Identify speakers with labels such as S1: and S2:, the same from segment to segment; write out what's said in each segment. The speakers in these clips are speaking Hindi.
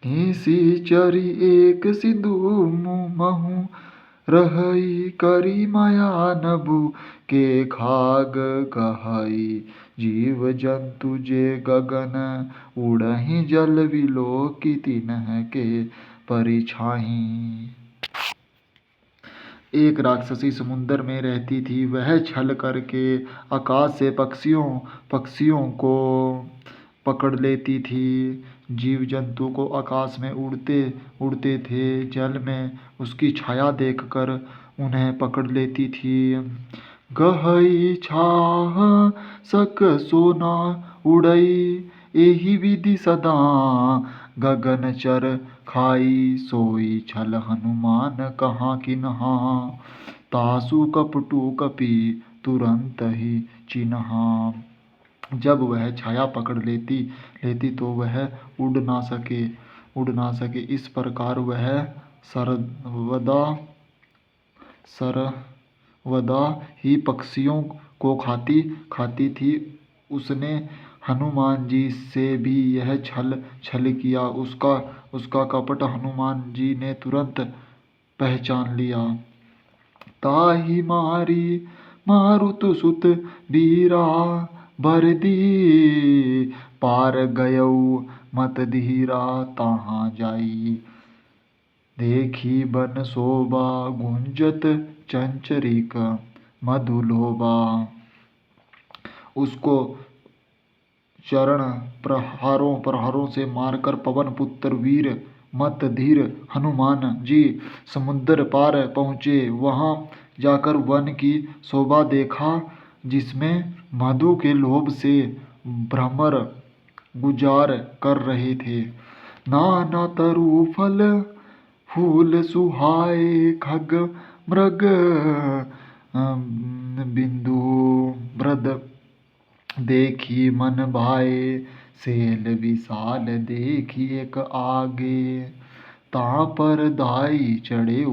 S1: निसी चरी एक सिंधु महु रहई करी माया नभु के खाग कहाई जीव जंतु जे गगन उड़हि जल विलोकि तिन्ह के परिछाहीं। एक राक्षसी समुद्र में रहती थी। वह छल करके आकाश से पक्षियों को पकड़ लेती थी। जीव जंतु को आकाश में उड़ते उड़ते थे जल में उसकी छाया देखकर उन्हें पकड़ लेती थी। गहई छाह सक सोना उड़ई एहि विधि सदा गगन चर खाई सोई छल हनुमान कहाँ किन्हा तासु कपटु कपि तुरंत ही चिन्हा। जब वह छाया पकड़ लेती लेती तो वह उड़ ना सके। इस प्रकार वह सर्वदा ही पक्षियों को खाती थी। उसने हनुमान जी से भी यह छल किया। उसका कपट हनुमान जी ने तुरंत पहचान लिया। ताहि मारी मारुत सुत बीरा बरदी पार गयऊ मत धीरा तहाँ जाई देखी बन शोभा गुंजत चंचरिक मधुलोभा। उसको चरण प्रहारों से मारकर पवन पुत्र वीर मत धीर हनुमान जी समुद्र पार पहुँचे। वहाँ जाकर वन की शोभा देखा जिसमें मधु के लोभ से भ्रमर गुजार कर रहे थे। नाना तरु फल फूल सुहाए खग मृग बिंदु ब्रद देखी मन भाए सेल विशाल देखी एक आगे ता पर दाई चढ़े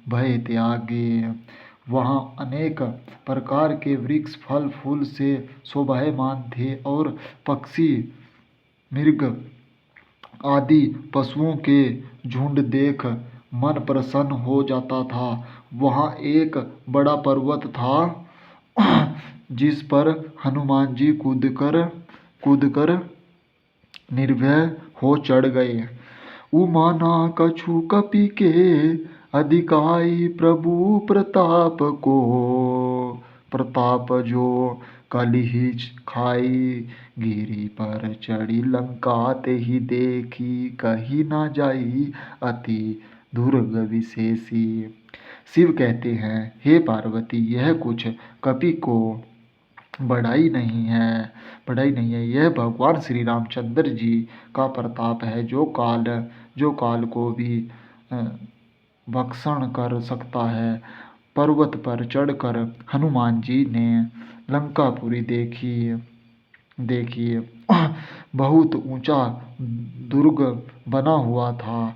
S1: भय त्यागे। वहाँ अनेक प्रकार के वृक्ष फल फूल से शोभायमान थे और पक्षी मृग आदि पशुओं के झुंड देख मन प्रसन्न हो जाता था। वहाँ एक बड़ा पर्वत था जिस पर हनुमान जी कूदकर निर्भय हो चढ़ गए। उमाना कछु कपि के अधिकाई प्रभु प्रताप जो कलिहि खाई गिरि पर चढ़ी लंका ते ही देखी कही ना जाई अति दुर्ग विशेषी। शिव कहते हैं, हे पार्वती, यह कुछ कपि को बढ़ाई नहीं है। यह भगवान श्री रामचंद्र जी का प्रताप है जो काल को भी भक्षण कर सकता है। पर्वत पर चढ़कर हनुमान जी ने लंकापुरी देखी। बहुत ऊंचा दुर्ग बना हुआ था।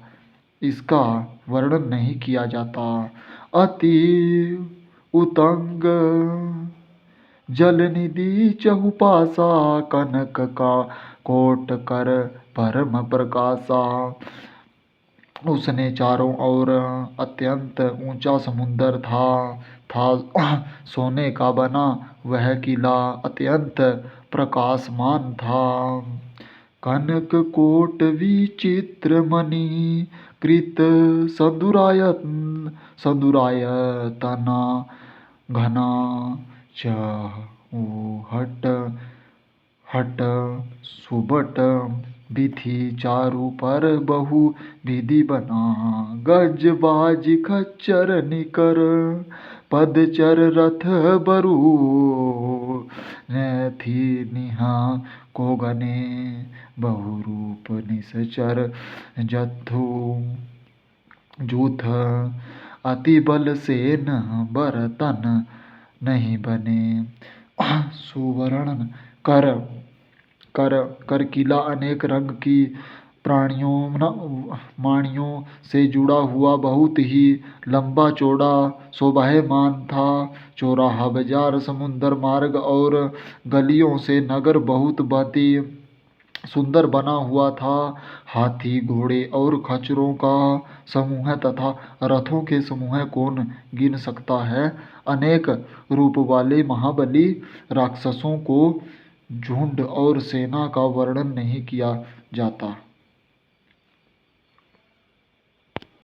S1: इसका वर्णन नहीं किया जाता। अति उतंग जलनिधि चहुपासा कनक का कोट कर परम प्रकाशा। उसने चारों ओर अत्यंत ऊंचा समुद्र था। सोने का बना वह किला अत्यंत प्रकाशमान था। कनक कोट विचित्र मणि कृत सदुरायतना घना चहुहट हट सुबट विधि चारु पर बहु विधि बना। गज बाज खच्चर निकर पदचर रथ बरु थी निहा को गने बहुरूप निसचर जथु जूथ अति बल से न बरतन नहीं बने। सुवर्ण कर किला अनेक रंग की माणियों से जुड़ा हुआ बहुत ही लंबा चौड़ा शोभायमान था। चौराहा बाजार समुद्र मार्ग और गलियों से नगर बहुत भांति सुंदर बना हुआ था। हाथी, घोड़े और खच्चरों का समूह तथा रथों के समूह कौन गिन सकता है। अनेक रूप वाले महाबली राक्षसों को झुंड और सेना का वर्णन नहीं किया जाता।